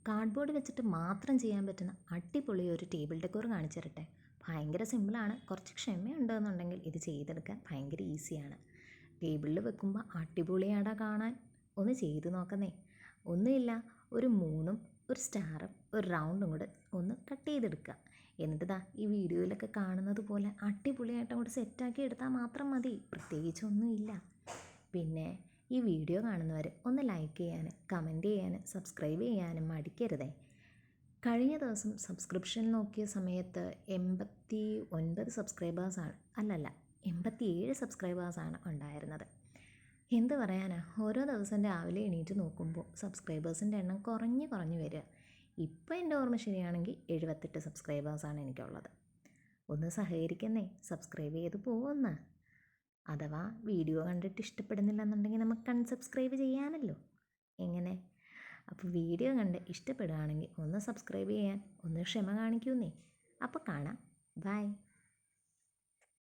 Cardboard വെച്ചിട്ട് മാത്രം ചെയ്യാൻ പറ്റുന്ന അടിപൊളി ഒരു ടേബിൾ ഡെക്കോർ കാണിച്ചു തരട്ടെ. ഭയങ്കര സിമ്പിളാണ്. കുറച്ച് ക്ഷമയുണ്ടെന്നുണ്ടെങ്കിൽ ഇത് ചെയ്തെടുക്കാൻ ഭയങ്കര ഈസിയാണ്. ടേബിളിൽ വെക്കുമ്പോൾ അടിപൊളിയാടാ കാണാൻ. ഒന്ന് ചെയ്ത് നോക്കുന്നേ. ഒന്നുമില്ല, ഒരു മൂണും ഒരു സ്റ്റാറും ഒരു റൗണ്ടും കൂടെ ഒന്ന് കട്ട് ചെയ്തെടുക്കുക. എന്നിട്ട് ദാ ഈ വീഡിയോയിലൊക്കെ കാണുന്നത് പോലെ അടിപൊളിയായിട്ട് അങ്ങോട്ട് സെറ്റാക്കി എടുത്താൽ മാത്രം മതി. പ്രത്യേകിച്ചൊന്നുമില്ല. പിന്നെ ഈ വീഡിയോ കാണുന്നവർ ഒന്ന് ലൈക്ക് ചെയ്യാനും കമൻറ്റ് ചെയ്യാനും സബ്സ്ക്രൈബ് ചെയ്യാനും മടിക്കരുതേ. കഴിഞ്ഞ ദിവസം സബ്സ്ക്രിപ്ഷൻ നോക്കിയ സമയത്ത് 89 സബ്സ്ക്രൈബേഴ്സാണ്, അല്ലല്ല 87 സബ്സ്ക്രൈബേഴ്സാണ് ഉണ്ടായിരുന്നത്. എന്ത് പറയാനാ, ഓരോ ദിവസം രാവിലെ എണീറ്റ് നോക്കുമ്പോൾ സബ്സ്ക്രൈബേഴ്സിൻ്റെ എണ്ണം കുറഞ്ഞു വരിക. ഇപ്പോൾ എൻ്റെ ഓർമ്മ ശരിയാണെങ്കിൽ 78 സബ്സ്ക്രൈബേഴ്സാണ് എനിക്കുള്ളത്. ഒന്ന് സഹകരിക്കുന്നേ, സബ്സ്ക്രൈബ് ചെയ്ത് പോകുന്ന. അഥവാ വീഡിയോ കണ്ടിട്ട് ഇഷ്ടപ്പെടുന്നില്ല എന്നുണ്ടെങ്കിൽ നമുക്ക് അൺസബ്സ്ക്രൈബ് ചെയ്യാമല്ലോ. എങ്ങനെ? അപ്പോൾ വീഡിയോ കണ്ട് ഇഷ്ടപ്പെടുകയാണെങ്കിൽ ഒന്ന് സബ്സ്ക്രൈബ് ചെയ്യാൻ ഒന്ന് ക്ഷമ കാണിക്കൂന്നേ. അപ്പോൾ കാണാം. ബൈ.